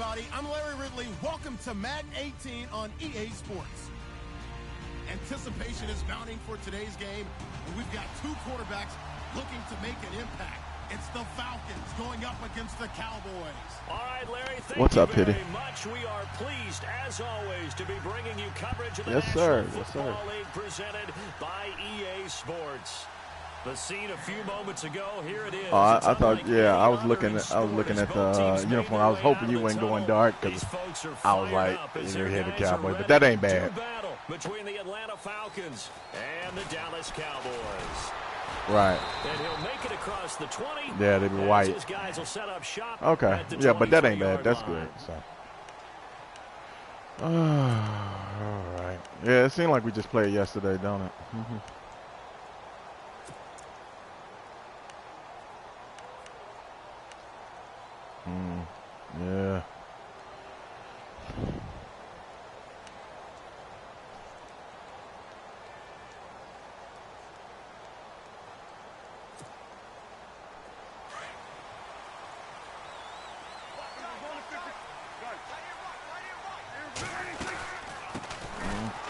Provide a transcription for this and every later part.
everybody. I'm Larry Ridley. Welcome to Madden 18 on EA Sports. Anticipation is mounting for today's game, and we've got two quarterbacks looking to make an impact. It's the Falcons going up against the Cowboys. All right, Larry, thank What's you up, very Hitty? much. We are pleased, as always, to be bringing you coverage of the Yes, National sir. Football League presented by EA Sports. The scene a few moments ago, here it is. Oh, I thought, yeah, I was looking at the uniform. I was hoping you weren't going dark because I was like, you're here the Cowboys, but that ain't bad. Battle between the Atlanta Falcons and the Dallas Cowboys. Right. And he'll make it across the 20. Yeah, they be white. His guys will set up shop. Okay. Yeah, but that ain't bad. That's good. So. All right. Yeah, it seemed like we just played yesterday, don't it? Yeah.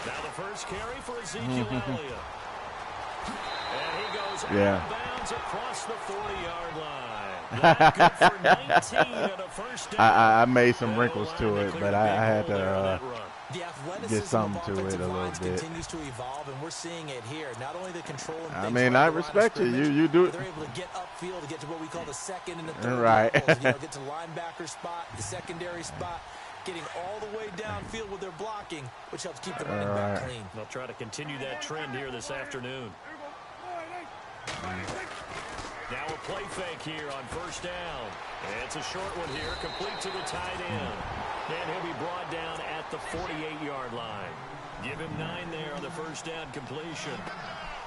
Now the first carry for Ezekiel Elliott. And he goes out of bounds across the 40-yard line. Not good for 19 and a first down. I made some wrinkles to it, but I had to get something to it a little bit. Continues to evolve, and we're seeing it here. Not only the control and I mean, I respect you. You do it. They're able to get upfield to get to what we call the second and the third right. levels. You know, get to linebacker spot, the secondary spot, getting all the way downfield with their blocking, which helps keep the running back clean. They'll try to continue that trend here this afternoon. Now a play fake here on first down. It's a short one here, complete to the tight end. And he'll be brought down at the 48-yard line. Give him 9 there on the first down completion.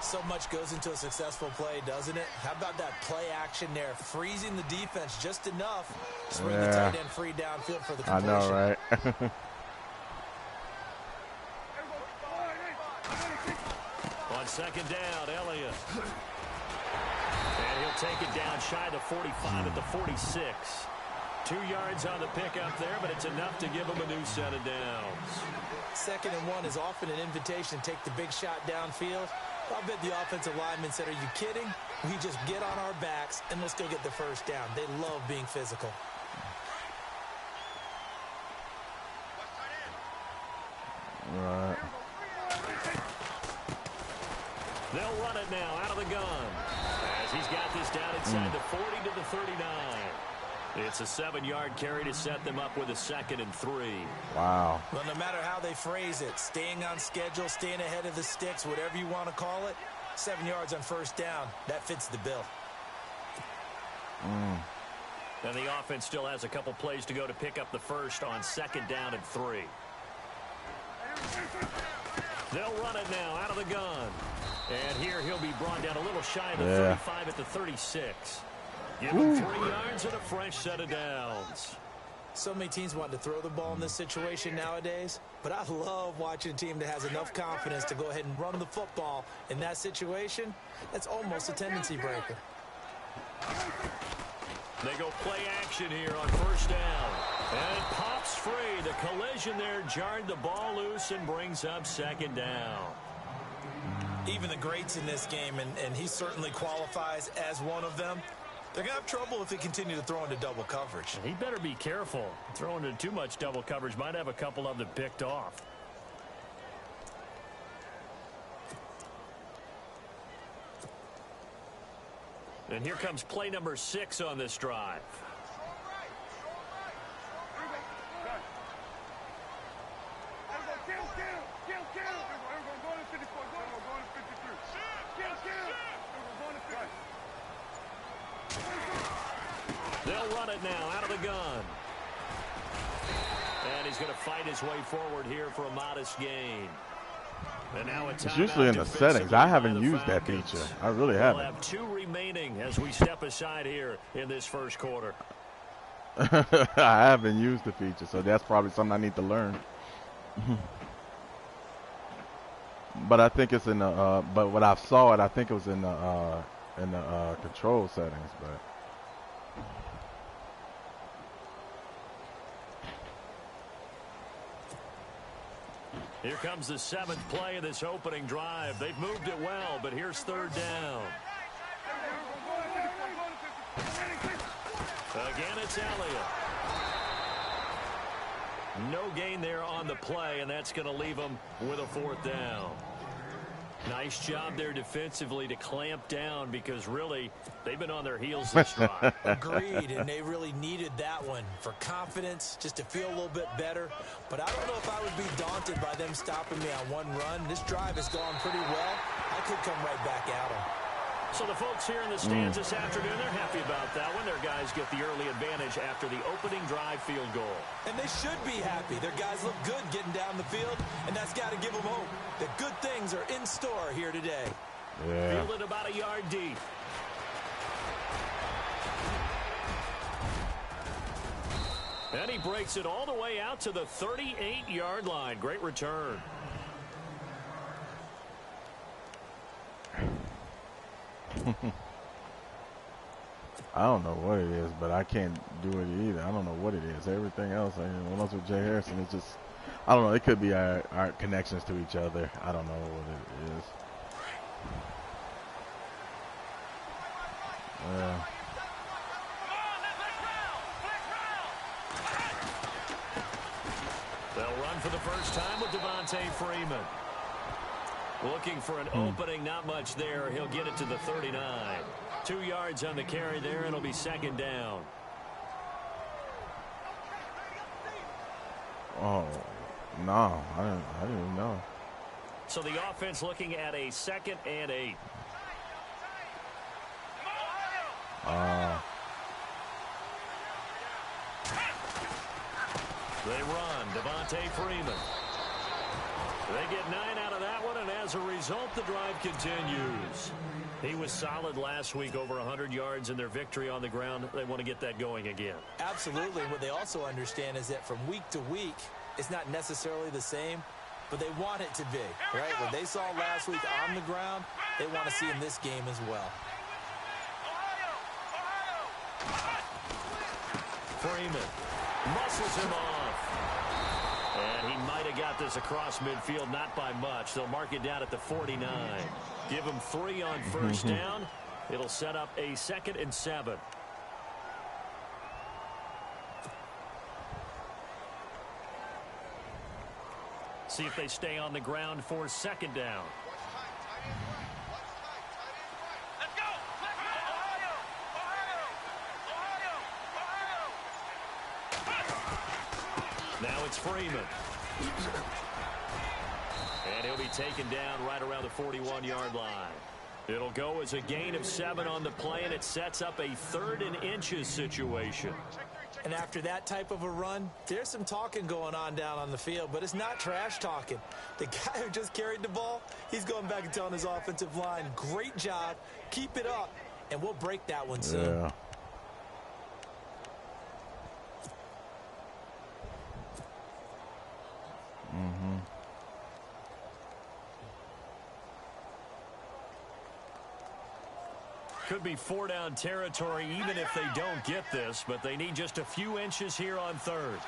So much goes into a successful play, doesn't it? How about that play action there, freezing the defense just enough to bring the tight end free downfield for the completion. I know, right? On second down, Elliott. And he'll take it down shy of the 45 at the 46. 2 yards on the pickup there, but it's enough to give him a new set of downs. 2nd and 1 is often an invitation to take the big shot downfield. I bet the offensive linemen said, are you kidding? We just get on our backs and let's go get the first down. They love being physical. Right. They'll run it now out of the gun. As he's got this down inside the 40 to the 39. It's a 7-yard carry to set them up with a 2nd and 3. Wow. Well, no matter how they phrase it, staying on schedule, staying ahead of the sticks, whatever you want to call it, 7 yards on first down, that fits the bill. And the offense still has a couple plays to go to pick up the first on 2nd down and 3. They'll run it now out of the gun. And here he'll be brought down a little shy of the 35 at the 36. Give him 3 yards and a fresh set of downs. So many teams want to throw the ball in this situation nowadays, but I love watching a team that has enough confidence to go ahead and run the football. In that situation, that's almost a tendency breaker. They go play action here on first down. And it pops free. The collision there jarred the ball loose and brings up 2nd down. Even the greats in this game, and he certainly qualifies as one of them, they're going to have trouble if they continue to throw into double coverage. He better be careful. Throwing into too much double coverage might have a couple of them picked off. And here comes play number 6 on this drive. They'll run it now out of the gun. And he's going to fight his way forward here for a modest gain. And now it's usually in the settings. I haven't used that feature. I really haven't. We'll have 2 remaining as we step aside here in this first quarter. I haven't used the feature, so that's probably something I need to learn. But I think it's in the. But when I saw it, I think it was in the control settings. But Here comes the 7th play of this opening drive. They've moved it well, but here's 3rd down. Again, it's Elliott. No gain there on the play, and that's going to leave them with a 4th down. Nice job there defensively to clamp down because, really, they've been on their heels this drive. Agreed, and they really needed that one for confidence, just to feel a little bit better. But I don't know if I would be daunted by them stopping me on one run. This drive has gone pretty well. I could come right back at them. So the folks here in the stands this afternoon, they're happy about that one. Their guys get the early advantage after the opening drive field goal. And they should be happy. Their guys look good getting down the field, and that's got to give them hope that good things are in store here today. Yeah. Fielded about a yard deep. And he breaks it all the way out to the 38-yard line. Great return. I don't know what it is, but I can't do it either. I don't know what it is. Everything else, when I was with Jay Harrison, it's just, I don't know. It could be our connections to each other. I don't know what it is. They'll run for the first time with Devontae Freeman. Looking for an opening, not much there. He'll get it to the 39. 2 yards on the carry there. It'll be 2nd down. Oh, no. I didn't even know. So the offense looking at a 2nd and 8. They run. Devontae Freeman. They get 9 out of that one, and as a result, the drive continues. He was solid last week, over 100 yards in their victory on the ground. They want to get that going again. Absolutely. What they also understand is that from week to week, it's not necessarily the same, but they want it to be, right? What they saw last week on the ground, they want to see in this game as well. Freeman muscles him off. And he might have got this across midfield, not by much. They'll mark it down at the 49. Give him 3 on 1st down. It'll set up a 2nd and 7. See if they stay on the ground for 2nd down. Now it's Freeman. And he'll be taken down right around the 41-yard line. It'll go as a gain of 7 on the play, and it sets up a 3rd and inches situation. And after that type of a run, there's some talking going on down on the field, but it's not trash talking. The guy who just carried the ball, he's going back and telling his offensive line, great job, keep it up, and we'll break that one soon. Yeah. Could be 4-down territory even if they don't get this, but they need just a few inches here on 3rd.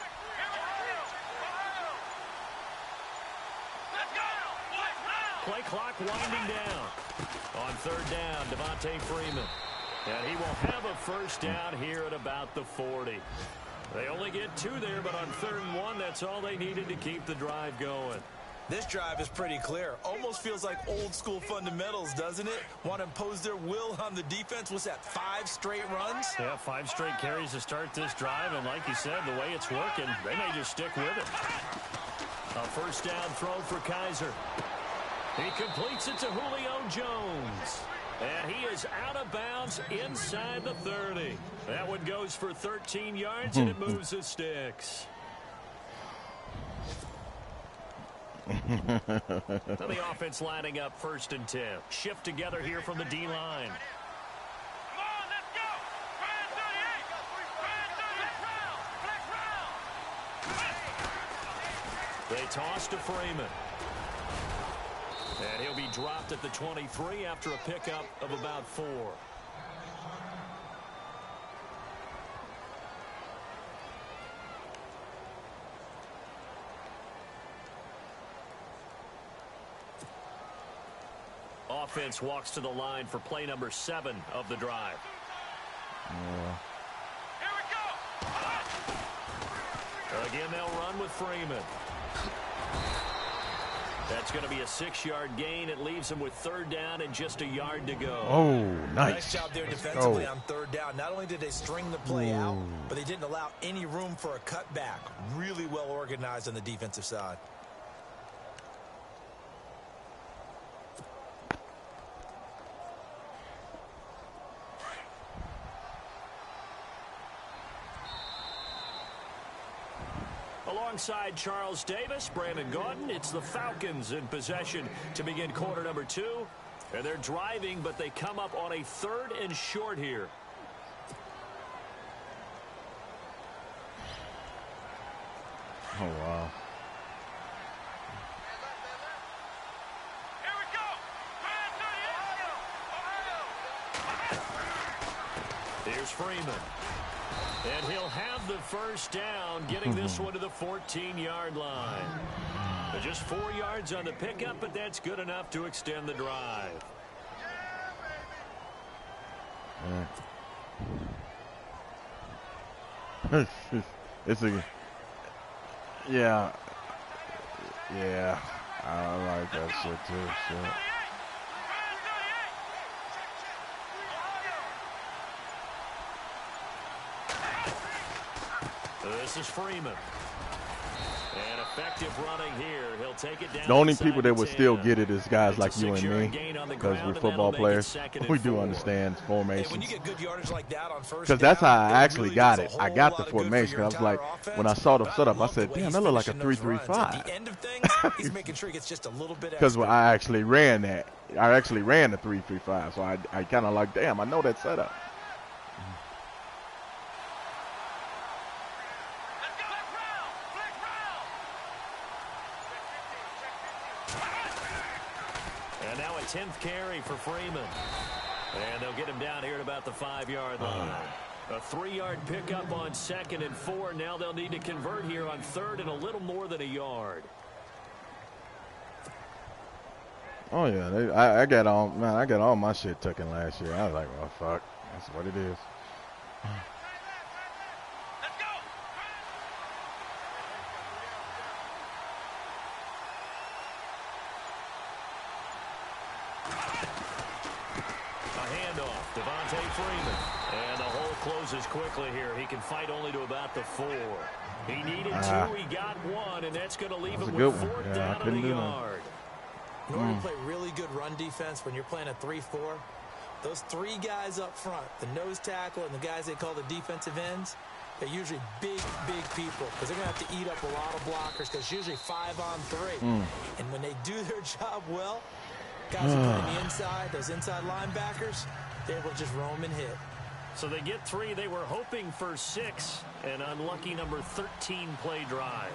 Play clock winding down. On 3rd down, Devontae Freeman. And he will have a 1st down here at about the 40. They only get 2 there, but on 3rd and 1, that's all they needed to keep the drive going. This drive is pretty clear. Almost feels like old school fundamentals, doesn't it? Want to impose their will on the defense. What's that, 5 straight runs? Yeah, 5 straight carries to start this drive, and like you said, the way it's working, they may just stick with it. A 1st down throw for Kaiser. He completes it to Julio Jones. And he is out of bounds inside the 30. That one goes for 13 yards, and it moves the sticks. The offense lining up 1st and 10. Shift together here from the D-line. They toss to Freeman. And he'll be dropped at the 23 after a pickup of about 4. offense walks to the line for play number 7 of the drive. Here we go. Again, they'll run with Freeman. That's going to be a 6-yard gain. It leaves them with 3rd down and just a yard to go. Oh, nice. Nice job there defensively on 3rd down. Not only did they string the play out, but they didn't allow any room for a cutback. Really well organized on the defensive side. Alongside Charles Davis, Brandon Gaudin, it's the Falcons in possession to begin quarter number 2. And they're driving, but they come up on a 3rd and short here. Oh, wow. Here we go. Here's Freeman. And he'll have the 1st down, getting this one to the 14-yard line. Just 4 yards on the pickup, but that's good enough to extend the drive. It's a... Yeah. Yeah. I like that shit, too. Shit. This is Freeman. And effective running here. He'll take it down. The only people that would still get it is guys like you and me, because we're football players. We do understand formations. When you get good yardage like that on 1st Because that's how I actually got it. I got the formation. I was like, when I saw the setup, I said, damn, that look like a 3-3-5. At the end of things, he's making sure he gets just a little bit Because extra. I actually ran that. I actually ran the 3-3-5. So I kind of like, damn, I know that setup. And now a 10th carry for Freeman. And they'll get him down here at about the 5-yard line. A 3-yard pickup on 2nd and 4. Now they'll need to convert here on 3rd and a little more than a yard. Oh yeah, I got all my shit taken last year. I was like, well, fuck, that's what it is. And the hole closes quickly here. He can fight only to about the 4. He needed 2. He got 1, and that's going to leave him with 4th down on the yard. In order to play really good run defense when you're playing a 3-4, those 3 guys up front, the nose tackle and the guys they call the defensive ends, they're usually big people because they're going to have to eat up a lot of blockers because it's usually 5-on-3. And when they do their job well, guys are playing the inside, those inside linebackers, they're able to just roam and hit. So they get 3. They were hoping for 6. An unlucky number 13 play drive.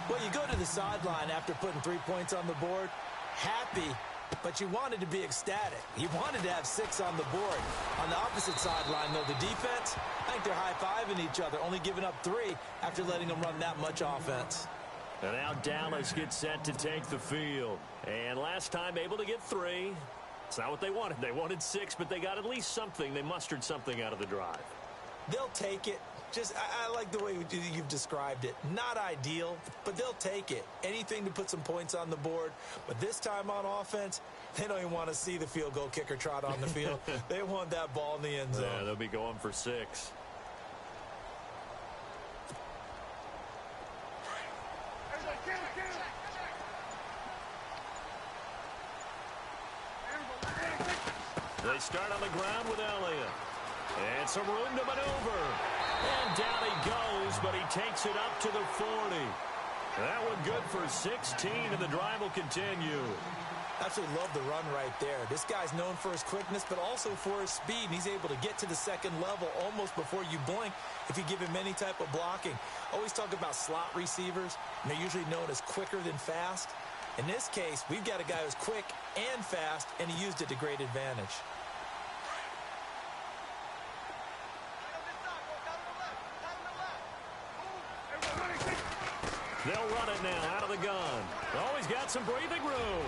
Well, you go to the sideline after putting 3 points on the board, happy, but you wanted to be ecstatic. You wanted to have 6 on the board. On the opposite sideline, though, the defense, I think they're high-fiving each other, only giving up 3 after letting them run that much offense. And now Dallas gets set to take the field. And last time able to get 3. It's not what they wanted. They wanted 6, but they got at least something. They mustered something out of the drive. They'll take it. Just, I like the way you've described it. Not ideal, but they'll take it. Anything to put some points on the board. But this time on offense, they don't even want to see the field goal kicker trot on the field. They want that ball in the end zone. Yeah, they'll be going for 6. They start on the ground with Elliott. And some room to maneuver. And down he goes, but he takes it up to the 40. That one good for 16, and the drive will continue. Absolutely love the run right there. This guy's known for his quickness, but also for his speed. And he's able to get to the 2nd level almost before you blink if you give him any type of blocking. Always talk about slot receivers, and they're usually known as quicker than fast. In this case, we've got a guy who's quick and fast, and he used it to great advantage. They'll run it now out of the gun. Oh, he's got some breathing room.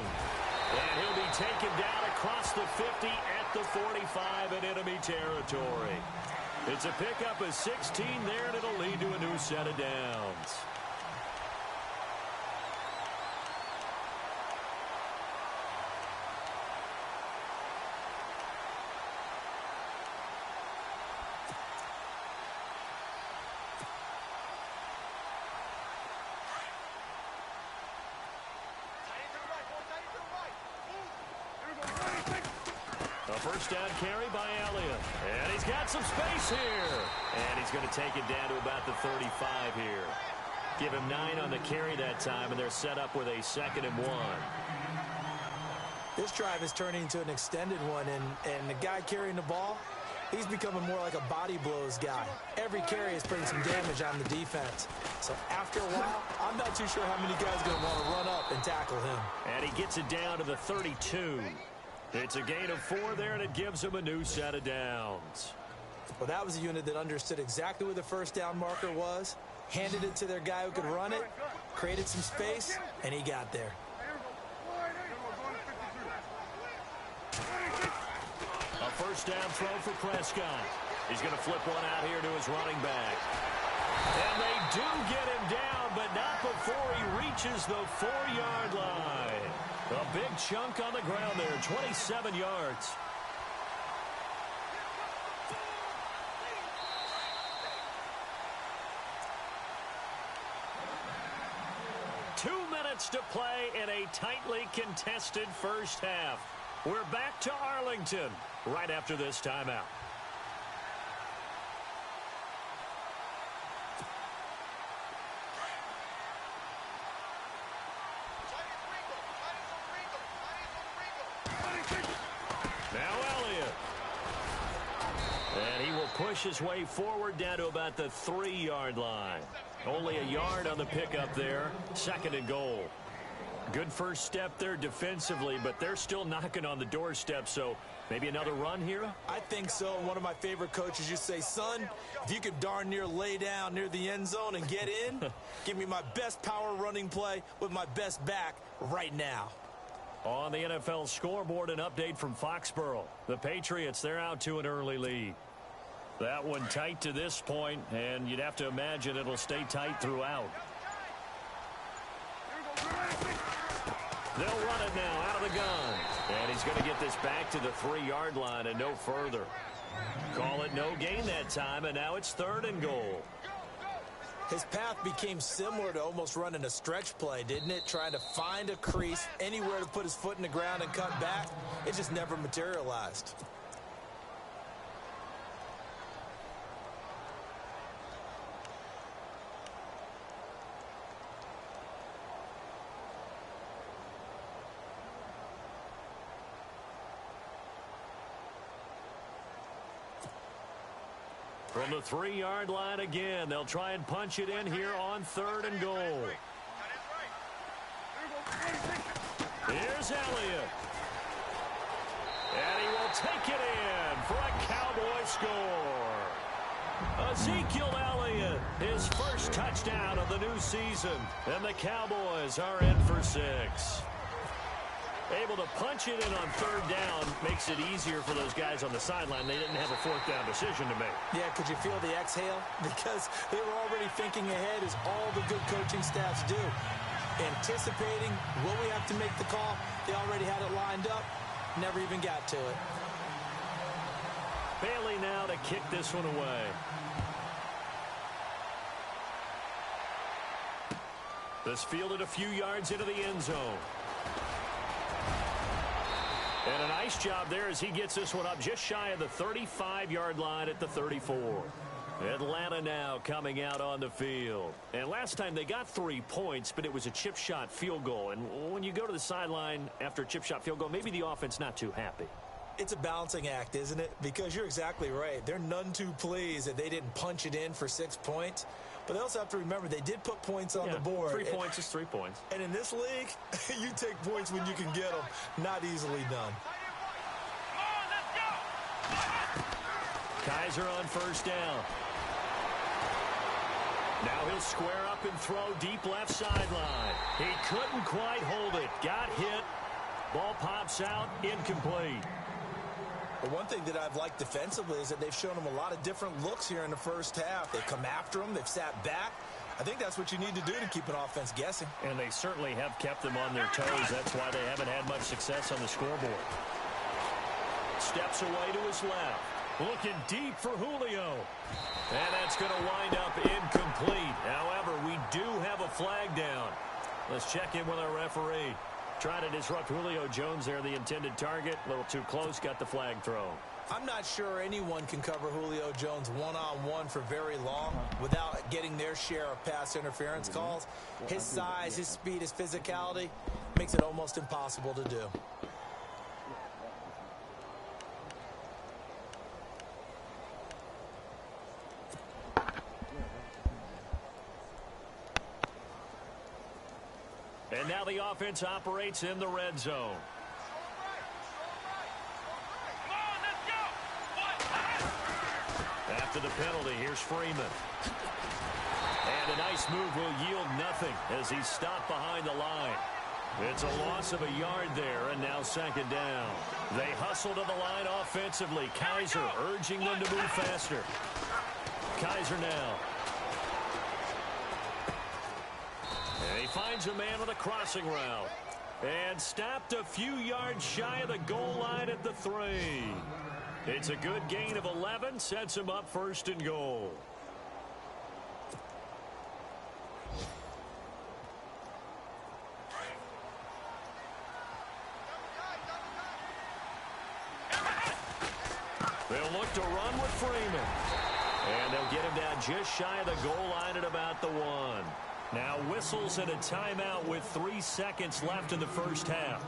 And he'll be taken down across the 50 at the 45 in enemy territory. It's a pickup of 16 there, and it'll lead to a new set of downs. A first down carry by Elliott. And he's got some space here. And he's going to take it down to about the 35 here. Give him 9 on the carry that time, and they're set up with a 2nd and 1. This drive is turning into an extended one, and the guy carrying the ball, he's becoming more like a body blows guy. Every carry is putting some damage on the defense. So after a while, I'm not too sure how many guys are going to want to run up and tackle him. And he gets it down to the 32. It's a gain of 4 there, and it gives him a new set of downs. Well, that was a unit that understood exactly where the first down marker was, handed it to their guy who could run it, created some space, and he got there. A first down throw for Prescott. He's going to flip one out here to his running back. And they do get him down, but not before he reaches the 4-yard line. A big chunk on the ground there, 27 yards. Two minutes to play in a tightly contested first half. We're back to Arlington right after this timeout. Now Elliott. And he will push his way forward down to about the 3-yard line. Only a yard on the pickup there. 2nd and goal. Good first step there defensively, but they're still knocking on the doorstep, so maybe another run here? I think so. One of my favorite coaches used to say, son, if you could darn near lay down near the end zone and get in, give me my best power running play with my best back right now. On the NFL scoreboard, an update from Foxborough. The Patriots, they're out to an early lead. That one tight to this point, and you'd have to imagine it'll stay tight throughout. They'll run it now out of the gun. And he's going to get this back to the 3-yard line and no further. Call it no gain that time, and now it's 3rd and goal. His path became similar to almost running a stretch play, didn't it? Trying to find a crease, anywhere to put his foot in the ground and cut back. It just never materialized. From the 3-yard line again, they'll try and punch it in here on 3rd and goal. Here's Elliott. And he will take it in for a Cowboy score. Ezekiel Elliott, his first touchdown of the new season. And the Cowboys are in for 6. Able to punch it in on 3rd down makes it easier for those guys on the sideline. They didn't have a 4th down decision to make. Yeah, could you feel the exhale? Because they were already thinking ahead, as all the good coaching staffs do. Anticipating, will we have to make the call? They already had it lined up. Never even got to it. Bailey now to kick this one away. This fielded a few yards into the end zone. And a nice job there as he gets this one up just shy of the 35-yard line at the 34. Atlanta now coming out on the field. And last time they got 3 points, but it was a chip shot field goal. And when you go to the sideline after a chip shot field goal, maybe the offense not too happy. It's a balancing act, isn't it? Because you're exactly right. They're none too pleased that they didn't punch it in for 6 points. But they also have to remember they did put points on the board. 3 points is 3 points. And in this league, you take points when you can get them. Not easily done. Kaiser on first down. Now he'll square up and throw deep left sideline. He couldn't quite hold it. Got hit. Ball pops out, incomplete. But one thing that I've liked defensively is that they've shown them a lot of different looks here in the first half. They've come after them. They've sat back. I think that's what you need to do to keep an offense guessing. And they certainly have kept them on their toes. That's why they haven't had much success on the scoreboard. Steps away to his left. Looking deep for Julio. And that's going to wind up incomplete. However, we do have a flag down. Let's check in with our referee. Trying to disrupt Julio Jones there, the intended target. A little too close, got the flag thrown. I'm not sure anyone can cover Julio Jones one-on-one for very long without getting their share of pass interference calls. His size, his speed, his physicality makes it almost impossible to do. And now the offense operates in the red zone. After the penalty, here's Freeman. And a nice move will yield nothing as he's stopped behind the line. It's a loss of a yard there, and now second down. They hustle to the line offensively. Kaiser urging them to move faster. Kaiser now. And he finds a man with a crossing route. And stopped a few yards shy of the goal line at the 3. It's a good gain of 11, sets him up first and goal. They'll look to run with Freeman. And they'll get him down just shy of the goal line at about the 1. Now whistles and a timeout with 3 seconds left in the first half.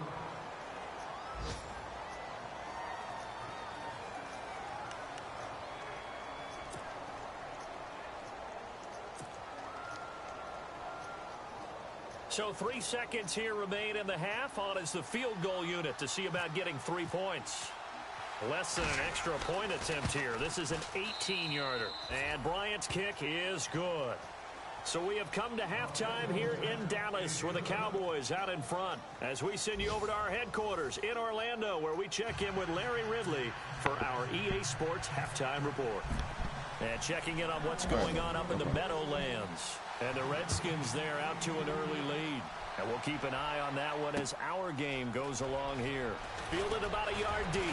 So 3 seconds here remain in the half. On is the field goal unit to see about getting 3 points. Less than an extra point attempt here. This is an 18-yarder. And Bryant's kick is good. So we have come to halftime here in Dallas with the Cowboys out in front as we send you over to our headquarters in Orlando where we check in with Larry Ridley for our EA Sports Halftime Report. And checking in on what's going on up in the Meadowlands. And the Redskins there out to an early lead. And we'll keep an eye on that one as our game goes along here. Fielded about a yard deep.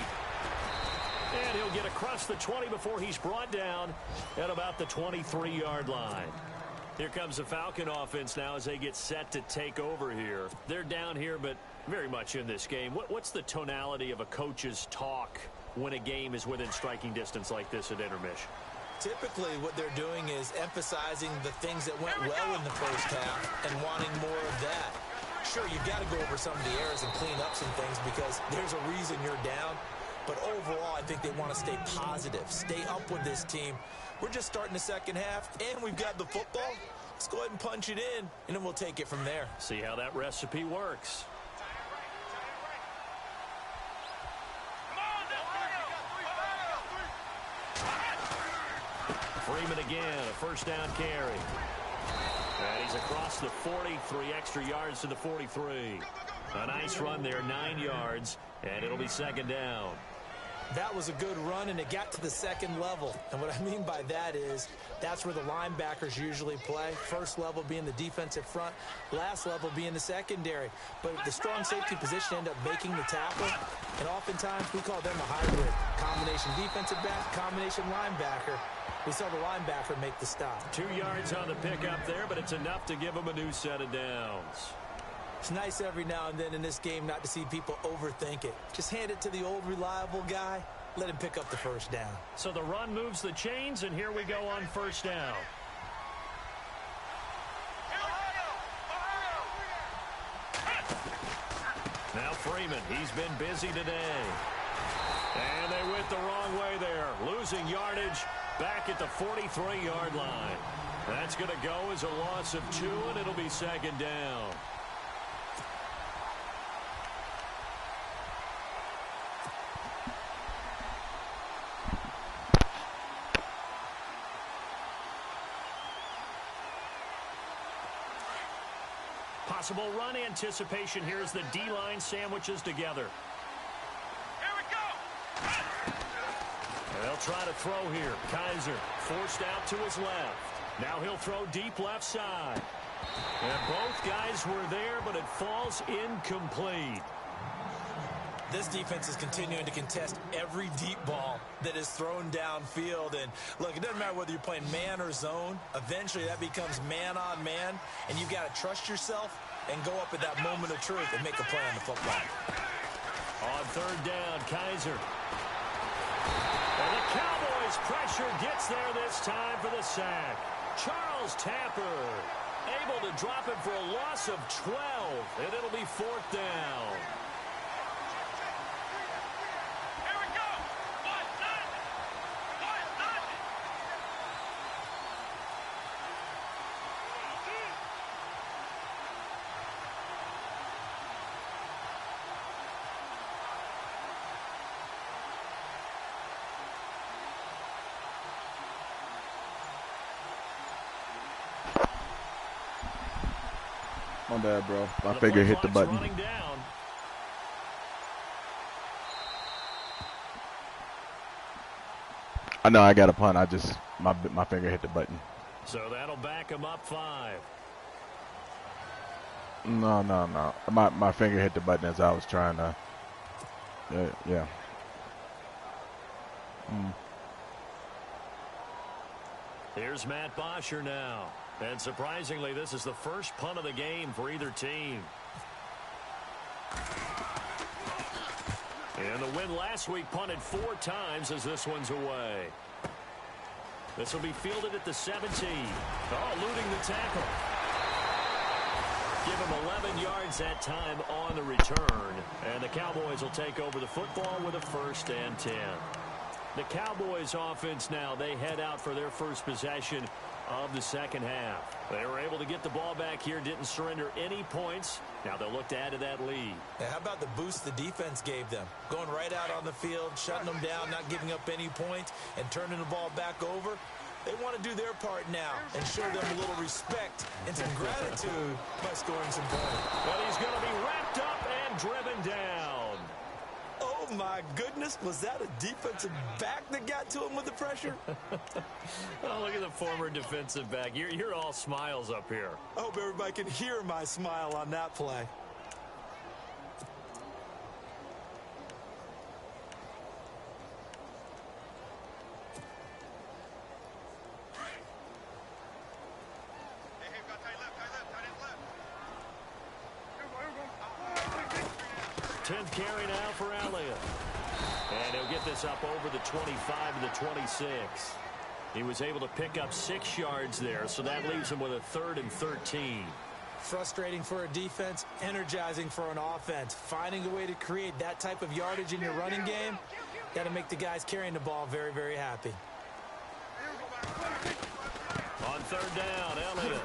And he'll get across the 20 before he's brought down at about the 23-yard line. Here comes the Falcon offense now as they get set to take over here. They're down here, but very much in this game. What's the tonality of a coach's talk when a game is within striking distance like this at intermission? Typically, what they're doing is emphasizing the things that went well in the first half and wanting more of that. Sure, you've got to go over some of the errors and clean up some things because there's a reason you're down. But overall, I think they want to stay positive, stay up with this team. We're just starting the second half, and we've got the football. Let's go ahead and punch it in, and then we'll take it from there. See how that recipe works. Freeman again, a first down carry. And he's across the 40, 3 extra yards to the 43. A nice run there, 9 yards, and it'll be second down. That was a good run, and it got to the second level. And what I mean by that is that's where the linebackers usually play. First level being the defensive front, last level being the secondary. But the strong safety position end up making the tackle, and oftentimes we call them a hybrid. Combination defensive back, combination linebacker. We saw the linebacker make the stop. 2 yards on the pickup there, but it's enough to give them a new set of downs. It's nice every now and then in this game not to see people overthink it. Just hand it to the old reliable guy. Let him pick up the first down. So the run moves the chains, and here we go on first down. Now Freeman, he's been busy today. And they went the wrong way there. Losing yardage back at the 43-yard line. That's going to go as a loss of 2, and it'll be second down. Possible run anticipation here as the D-line sandwiches together. Here we go. They'll try to throw here. Kaiser forced out to his left. Now he'll throw deep left side. And both guys were there, but it falls incomplete. This defense is continuing to contest every deep ball that is thrown downfield. And, look, it doesn't matter whether you're playing man or zone. Eventually, that becomes man on man, and you've got to trust yourself and go up at that moment of truth and make a play on the football. On third down, Kaiser. And the Cowboys' pressure gets there this time for the sack. Charles Tapper able to drop it for a loss of 12, and it'll be fourth down. Here we go. 1-0. 1-0. My bad, bro. My finger hit the button. Running down. I know I got a punt. I just my finger hit the button. So that'll back him up 5. No. My finger hit the button as I was trying to. Yeah. Here's Matt Bosher now. And surprisingly, this is the first punt of the game for either team. And the win last week punted 4 times as this one's away. This will be fielded at the 17. Oh, eluding the tackle. Give him 11 yards that time on the return. And the Cowboys will take over the football with a 1st and 10. The Cowboys offense now, they head out for their first possession of the second half. They were able to get the ball back here, didn't surrender any points. Now they'll look to add to that lead. Now, how about the boost the defense gave them? Going right out on the field, shutting them down, not giving up any points, and turning the ball back over. They want to do their part now and show them a little respect and some gratitude by scoring some points. But he's going to be wrapped up and driven down. Oh, my goodness. Was that a defensive back that got to him with the pressure? Oh, look at the former defensive back. You're all smiles up here. I hope everybody can hear my smile on that play. Carry now for Elliott. And he'll get this up over the 25 to the 26. He was able to pick up 6 yards there, so that leaves him with a 3rd and 13. Frustrating for a defense, energizing for an offense. Finding a way to create that type of yardage in your running game, got to make the guys carrying the ball very, very happy. On 3rd down, Elliott.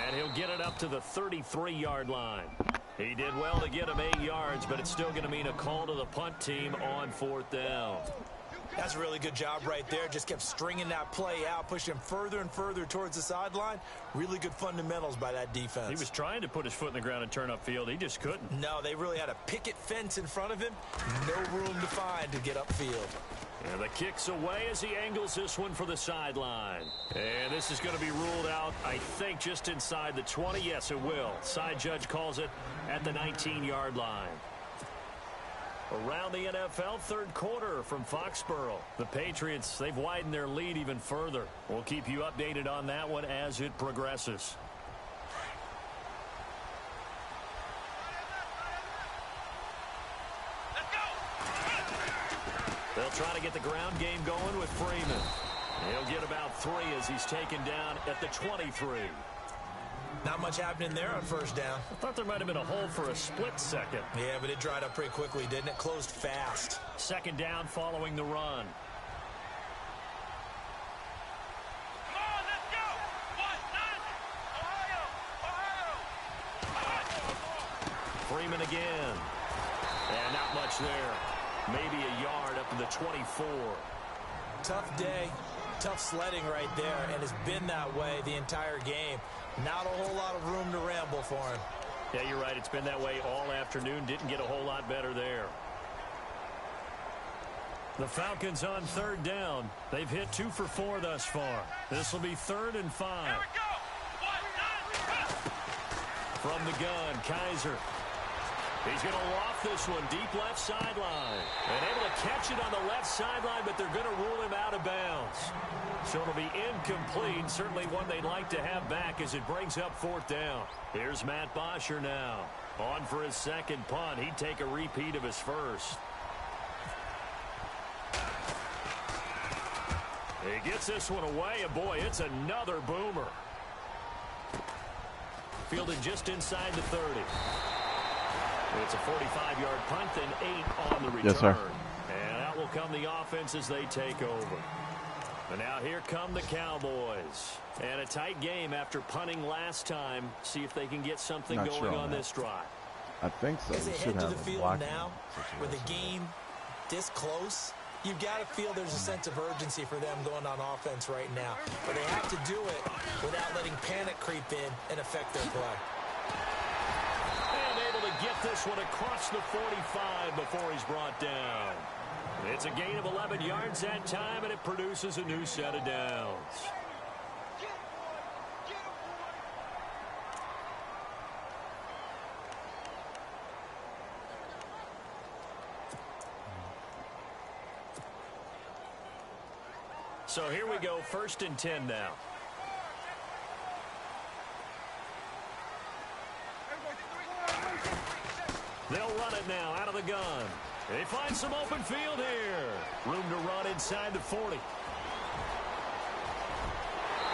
And he'll get it up to the 33-yard line. He did well to get him 8 yards, but it's still going to mean a call to the punt team on 4th down. That's a really good job right there. Just kept stringing that play out, pushing further and further towards the sideline. Really good fundamentals by that defense. He was trying to put his foot in the ground and turn upfield. He just couldn't. No, they really had a picket fence in front of him. No room to find to get upfield. And the kick's away as he angles this one for the sideline. And this is going to be ruled out, I think, just inside the 20. Yes, it will. Side judge calls it at the 19-yard line. Around the NFL, 3rd quarter from Foxborough. The Patriots, they've widened their lead even further. We'll keep you updated on that one as it progresses. They'll try to get the ground game going with Freeman. He'll get about 3 as he's taken down at the 23. Not much happening there on 1st down. I thought there might have been a hole for a split second. Yeah, but it dried up pretty quickly, didn't it? Closed fast. 2nd down following the run. Come on, let's go. 1-0. Ohio. Freeman again. And not much there. Maybe a yard up to the 24. Tough day. Tough sledding right there, and it's been that way the entire game. Not a whole lot of room to ramble for him. Yeah, you're right. It's been that way all afternoon. Didn't get a whole lot better there. The Falcons on third down. They've hit 2 for 4 thus far. This will be 3rd and 5. Here we go. 1, 9, From the gun, Kaiser. He's going to loft this one deep left sideline. And able to catch it on the left sideline, but they're going to rule him out of bounds. So it'll be incomplete. Certainly one they'd like to have back as it brings up 4th down. Here's Matt Bosher now. On for his second punt. He'd take a repeat of his first. He gets this one away, and boy, it's another boomer. Fielded just inside the 30. It's a 45-yard punt, then 8 on the return. Yes, sir. And out will come the offense as they take over. And now here come the Cowboys. And a tight game after punting last time. See if they can get something Not going sure on that. this drive. I think so. As they You head should to have the a field blocking now, with the game this close, you've got to feel there's a sense of urgency for them going on offense right now. But they have to do it without letting panic creep in and affect their play. And able to get this one across the 45 before he's brought down. It's a gain of 11 yards that time, and it produces a new set of downs. So here we go, 1st and 10 now. They'll run it now out of the gun. They find some open field here. Room to run inside the 40.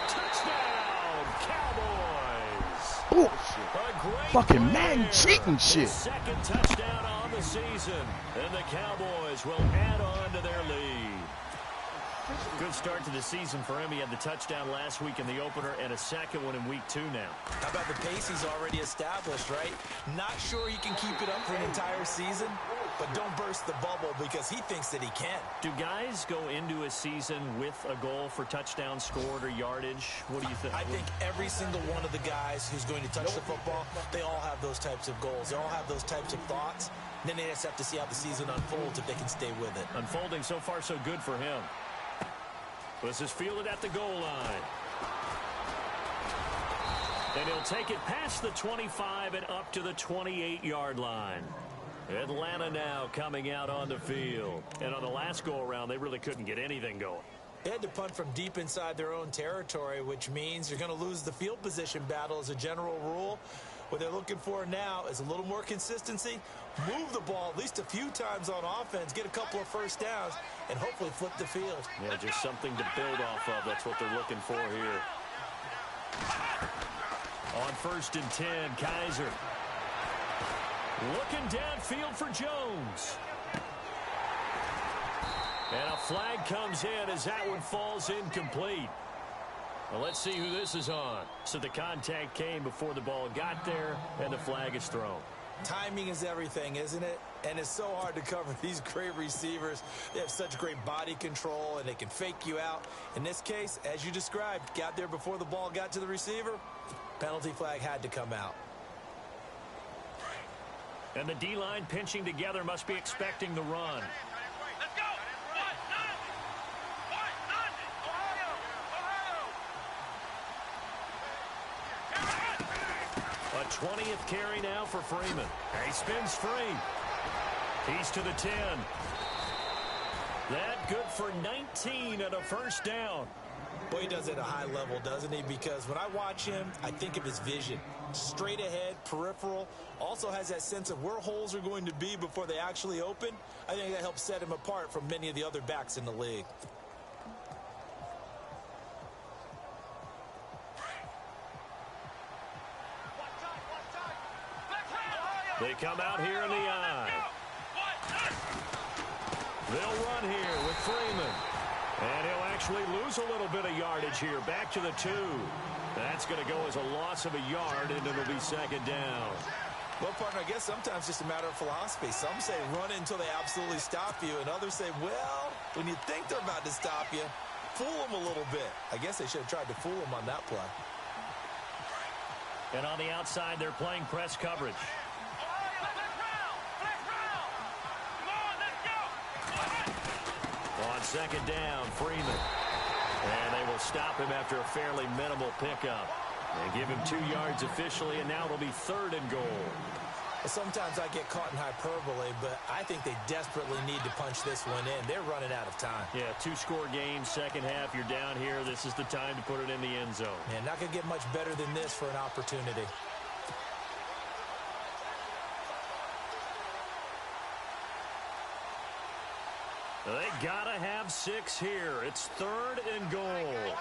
Touchdown, Cowboys. Bullshit. A great Fucking play man there. cheating shit. His 2nd touchdown on the season. And the Cowboys will add on to their lead. Good start to the season for him. He had the touchdown last week in the opener and a 2nd one in week 2 now. How about the pace he's already established, right? Not sure he can keep it up for an entire season, but don't burst the bubble because he thinks that he can. Do guys go into a season with a goal for touchdown scored or yardage? What do you think? I think every single one of the guys who's going to touch the football, they all have those types of goals. They all have those types of thoughts. And then they just have to see how the season unfolds if they can stay with it. Unfolding so far so good for him. This is fielded at the goal line. And he'll take it past the 25 and up to the 28-yard line. Atlanta now coming out on the field. And on the last go-around, they really couldn't get anything going. They had to punt from deep inside their own territory, which means you're going to lose the field position battle as a general rule. What they're looking for now is a little more consistency, move the ball at least a few times on offense, get a couple of first downs, and hopefully flip the field. Yeah, just something to build off of. That's what they're looking for here. On 1st and 10, Kaiser. Looking downfield for Jones. And a flag comes in as that one falls incomplete. Well, let's see who this is on. So the contact came before the ball got there, and the flag is thrown. Timing is everything, isn't it? And it's so hard to cover these great receivers. They have such great body control, and they can fake you out. In this case, as you described, got there before the ball got to the receiver. Penalty flag had to come out. And the D-line pinching together must be expecting the run. let's go. 1, 9, Ohio. A 20th carry now for Freeman. He spins free. He's to the 10. That good for 19 and a first down. Boy, he does it at a high level, doesn't he? Because when I watch him, I think of his vision. Straight ahead, peripheral. Also has that sense of where holes are going to be before they actually open. I think that helps set him apart from many of the other backs in the league. They come out here in the eye. They'll run here with Freeman. And he'll actually lose a little bit of yardage here. Back to the 2. That's going to go as a loss of a yard, and it'll be second down. Well, partner, I guess sometimes it's just a matter of philosophy. Some say run until they absolutely stop you, and others say, well, when you think they're about to stop you, fool him a little bit. I guess they should have tried to fool him on that play. And on the outside, they're playing press coverage. On second down, Freeman. And they will stop him after a fairly minimal pickup. They give him 2 yards officially, and now it'll be 3rd and goal. Well, sometimes I get caught in hyperbole, but I think they desperately need to punch this one in. They're running out of time. Yeah, 2-score game, second half, you're down here. This is the time to put it in the end zone. Man, not going to get much better than this for an opportunity. They gotta have 6 here. It's 3rd and goal.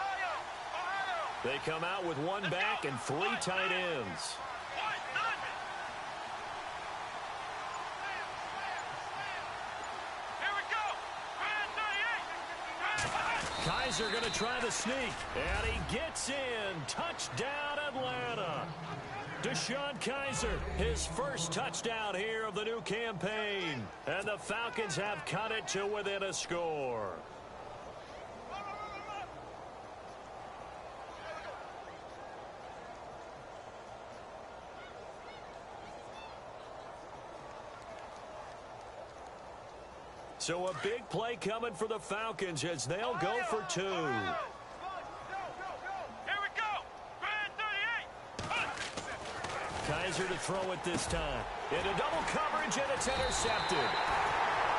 They come out with 1 back and 3 tight ends. Kaiser going to try the sneak, and he gets in. Touchdown, Atlanta. DeShone Kaiser, his first touchdown here of the new campaign. And the Falcons have cut it to within a score. So a big play coming for the Falcons as they'll go for 2. Here we go. Grand 38. Kaiser to throw it this time. Into double coverage, and it's intercepted.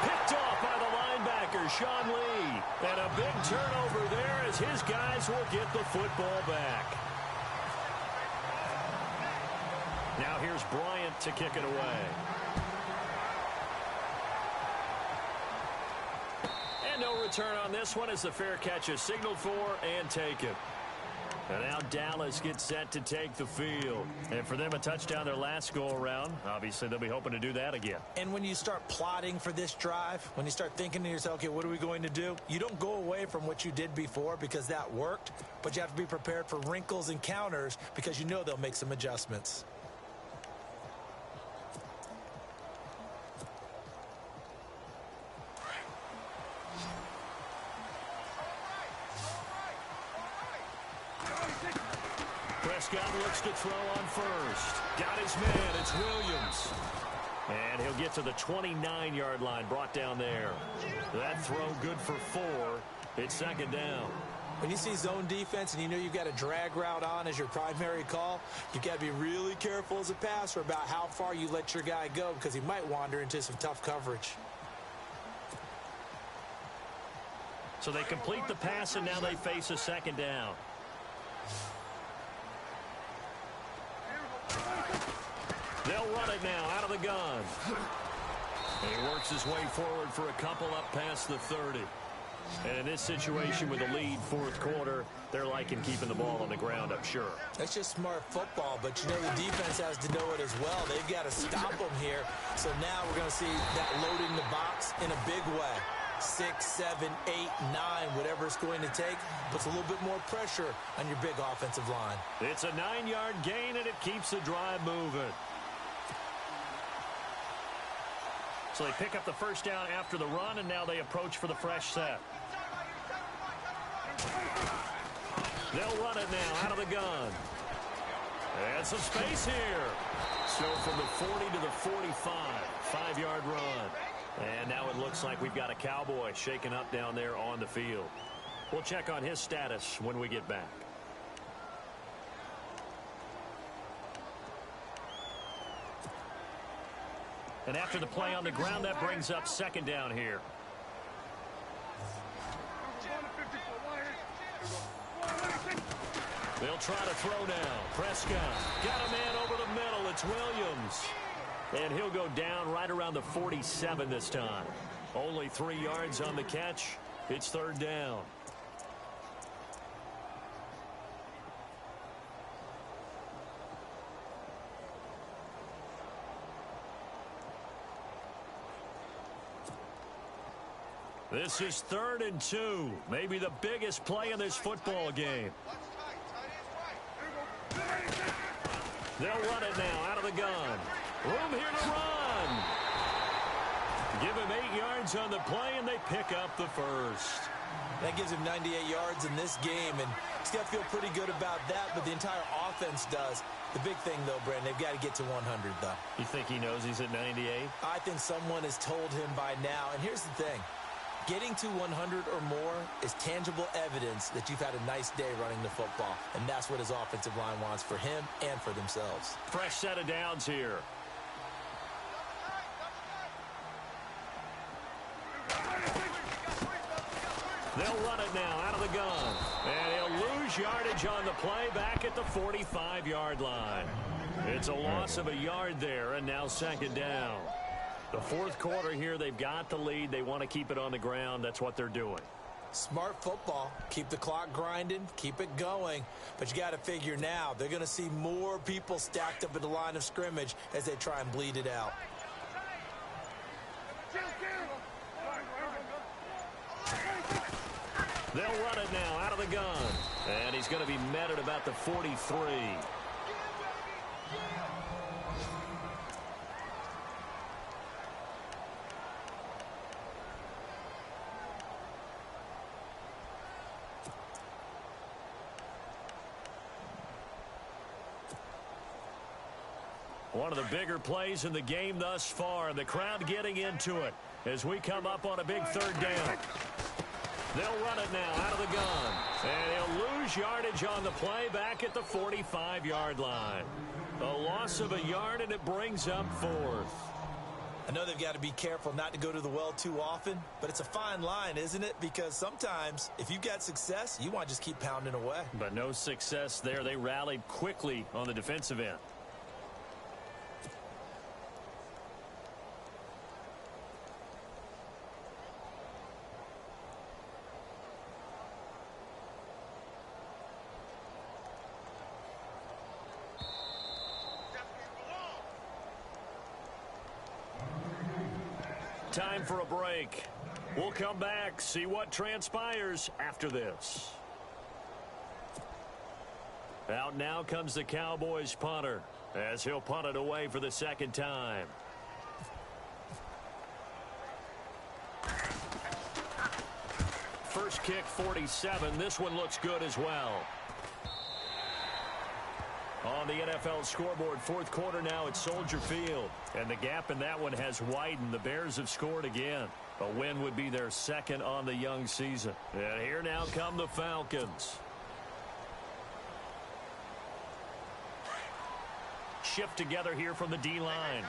Picked off by the linebacker, Sean Lee. And a big turnover there as his guys will get the football back. Now here's Bryant to kick it away. No return on this one as the fair catch is signaled for and taken. And now Dallas gets set to take the field. And for them, a touchdown their last go-around. Obviously, they'll be hoping to do that again. And when you start plotting for this drive, when you start thinking to yourself, okay, what are we going to do? You don't go away from what you did before because that worked, but you have to be prepared for wrinkles and counters because you know they'll make some adjustments. Prescott looks to throw on first. Got his man. It's Williams. And he'll get to the 29-yard line, brought down there. That throw good for 4. It's second down. When you see zone defense and you know you've got a drag route on as your primary call, you've got to be really careful as a passer about how far you let your guy go because he might wander into some tough coverage. So they complete the pass, and now they face a second down. They'll run it now out of the gun. And he works his way forward for a couple up past the 30. And in this situation with a lead fourth quarter, they're liking keeping the ball on the ground, I'm sure. That's just smart football, but you know the defense has to know it as well. They've got to stop them here. So now we're going to see that loading the box in a big way. 6, 7, 8, 9, whatever it's going to take, puts a little bit more pressure on your big offensive line. It's a 9-yard gain, and it keeps the drive moving. So they pick up the first down after the run, and now they approach for the fresh set. They'll run it now out of the gun. And some space here. So from the 40 to the 45, 5-yard run. And now it looks like we've got a Cowboy shaken up down there on the field. We'll check on his status when we get back. And after the play on the ground, that brings up second down here. They'll try to throw now. Prescott got a man over the middle. It's Williams. And he'll go down right around the 47 this time. Only 3 yards on the catch. It's third down. This is 3rd and 2. Maybe the biggest play in this football game. They'll run it now out of the gun. Room here to run. Give him 8 yards on the play, and they pick up the first. That gives him 98 yards in this game, and he's got to feel pretty good about that, but the entire offense does. The big thing, though, Brandon, they've got to get to 100, though. You think he knows he's at 98? I think someone has told him by now, and here's the thing. Getting to 100 or more is tangible evidence that you've had a nice day running the football, and that's what his offensive line wants for him and for themselves. Fresh set of downs here. They'll run it now out of the gun. And he'll lose yardage on the play back at the 45-yard line. It's a loss of a yard there, and now second down. The fourth quarter here, they've got the lead. They want to keep it on the ground. That's what they're doing. Smart football. Keep the clock grinding. Keep it going. But you got to figure now, they're going to see more people stacked up at the line of scrimmage as they try and bleed it out. They'll run it now out of the gun. And he's going to be met at about the 43. One of the bigger plays in the game thus far. The crowd getting into it as we come up on a big third down. They'll run it now out of the gun. And he'll lose yardage on the play back at the 45-yard line. A loss of a yard, and it brings up fourth. I know they've got to be careful not to go to the well too often, but it's a fine line, isn't it? Because sometimes if you've got success, you want to just keep pounding away. But no success there. They rallied quickly on the defensive end. Time for a break. We'll come back, see what transpires after this. Out now comes the Cowboys punter as he'll punt it away for the second time. First kick, 47. This one looks good as well. On the NFL scoreboard, fourth quarter now at Soldier Field. And the gap in that one has widened. The Bears have scored again. A win would be their second on the young season. And here now come the Falcons. Shift together here from the D-line.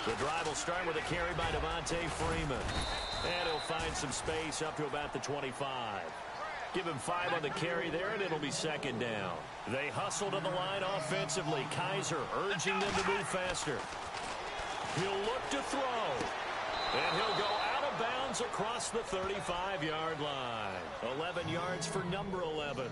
The drive will start with a carry by Devontae Freeman. And he'll find some space up to about the 25. Give him 5 on the carry there, and it'll be second down. They hustle to the line offensively. Kaiser urging them to move faster. He'll look to throw. And he'll go out of bounds across the 35-yard line. 11 yards for number 11.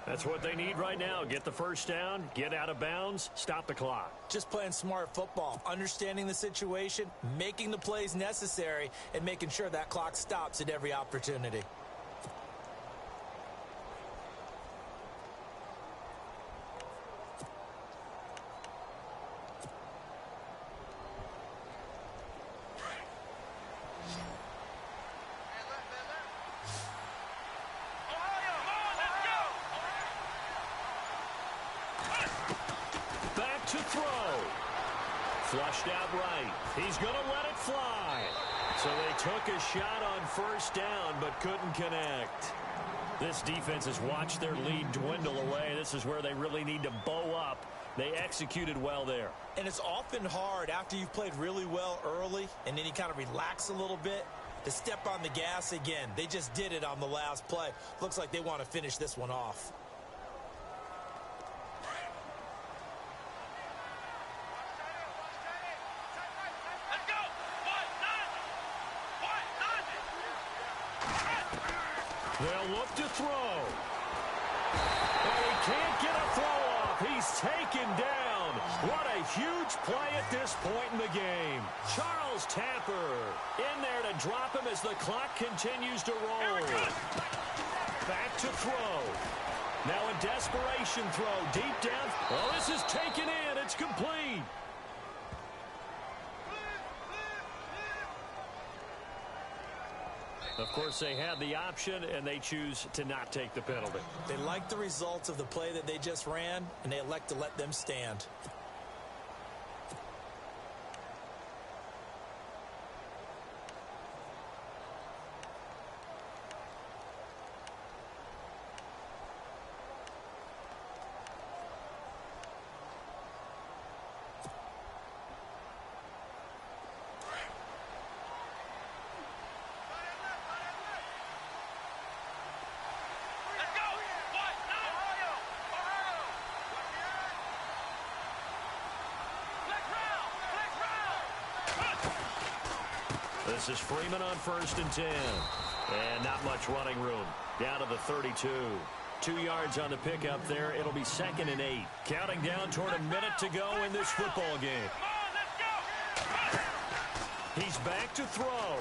That's what they need right now. Get the first down, get out of bounds, stop the clock. Just playing smart football, understanding the situation, making the plays necessary, and making sure that clock stops at every opportunity. To throw. Flushed out right. He's going to let it fly. So they took a shot on first down but couldn't connect. This defense has watched their lead dwindle away. This is where they really need to bow up. They executed well there. And it's often hard after you've played really well early and then you kind of relax a little bit to step on the gas again. They just did it on the last play. Looks like they want to finish this one off. They'll look to throw. And he can't get a throw off. He's taken down. What a huge play at this point in the game. Charles Tapper in there to drop him as the clock continues to roll. Back to throw. Now a desperation throw deep down. Oh, this is taken in. It's complete. Of course, they had the option, and they choose to not take the penalty. They like the results of the play that they just ran, and they elect to let them stand. This is Freeman on 1st and 10. And not much running room. Down to the 32. 2 yards on the pickup there. It'll be 2nd and 8. Counting down toward a minute to go in this football game. He's back to throw.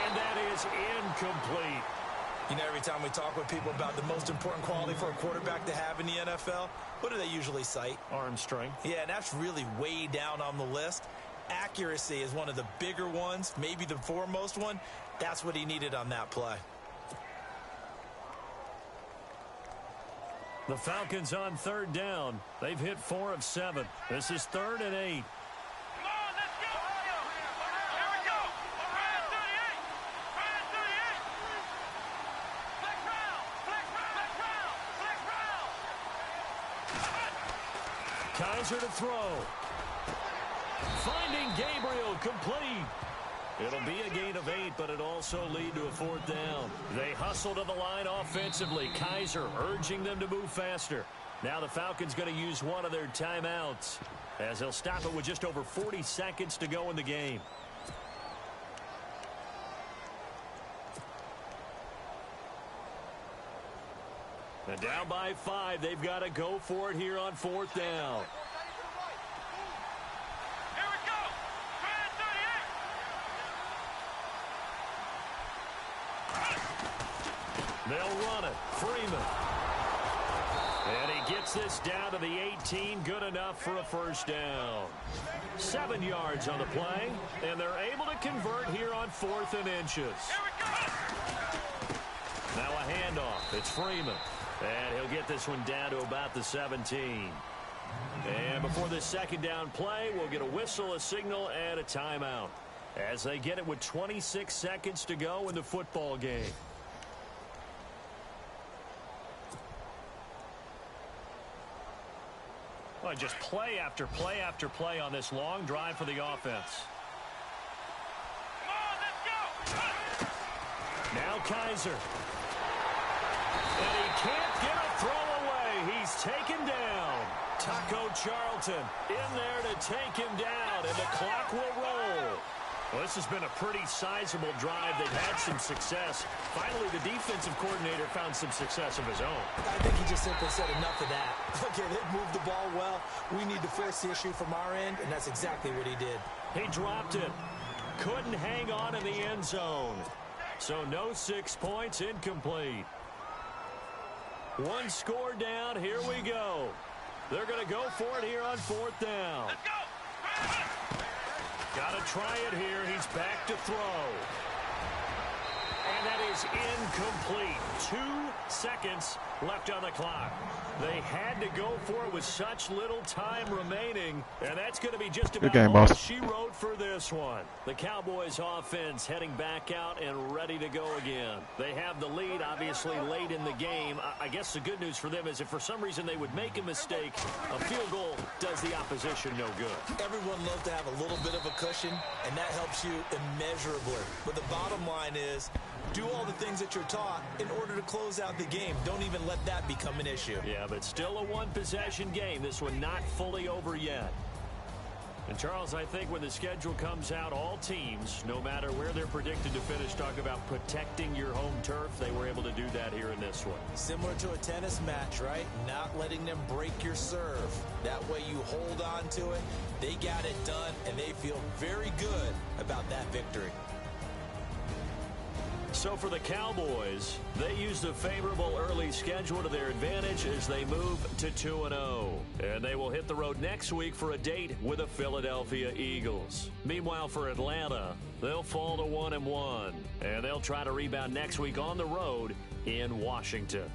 And that is incomplete. You know, every time we talk with people about the most important quality for a quarterback to have in the NFL, what do they usually cite? Arm strength. Yeah, and that's really way down on the list. Accuracy is one of the bigger ones, maybe the foremost one. That's what he needed on that play. The Falcons on 3rd down. They've hit 4 of 7. This is 3rd and 8. Come on, let's go. Here we go. Around 38. Around 38. Flex round. Flex round. Flex round. Kaiser to throw. Finding Gabriel, complete. It'll be a gain of 8, but it also lead to a 4th down. They hustle to the line offensively. Kaiser urging them to move faster. Now the Falcons going to use one of their timeouts, as they'll stop it with just over 40 seconds to go in the game. And down by 5, they've got to go for it here on 4th down. They'll run it. Freeman. And he gets this down to the 18. Good enough for a 1st down. 7 yards on the play. And they're able to convert here on 4th and inches. Now a handoff. It's Freeman. And he'll get this one down to about the 17. And before this 2nd down play, we'll get a whistle, a signal, and a timeout, as they get it with 26 seconds to go in the football game. Well, just play after play after play on this long drive for the offense. Come on, let's go. Now Kaiser. And he can't get a throw away. He's taken down. Taco Charlton in there to take him down, and the clock will roll. Well, this has been a pretty sizable drive. They've had some success. Finally, the defensive coordinator found some success of his own. I think he just simply said enough of that. Okay, they've moved the ball well. We need to force the issue from our end, and that's exactly what he did. He dropped it. Couldn't hang on in the end zone. So no 6 points, incomplete. 1 score down. Here we go. They're going to go for it here on 4th down. Let's go. Got to try it here. He's back to throw. And that is incomplete. 2 seconds left on the clock. They had to go for it with such little time remaining, and that's going to be just about all she wrote for this one. The Cowboys offense heading back out and ready to go again. They have the lead, obviously, late in the game. I guess the good news for them is if for some reason they would make a mistake, a field goal does the opposition no good. Everyone loves to have a little bit of a cushion, and that helps you immeasurably. But the bottom line is, do all the things that you're taught in order to close out the game. Don't even let that become an issue. Yeah, but still a one-possession game. This one not fully over yet. And, Charles, I think when the schedule comes out, all teams, no matter where they're predicted to finish, talk about protecting your home turf. They were able to do that here in this one. Similar to a tennis match, right? Not letting them break your serve. That way you hold on to it. They got it done, and they feel very good about that victory. So for the Cowboys, they used a favorable early schedule to their advantage as they move to 2-0. And they will hit the road next week for a date with the Philadelphia Eagles. Meanwhile, for Atlanta, they'll fall to 1-1. And they'll try to rebound next week on the road in Washington.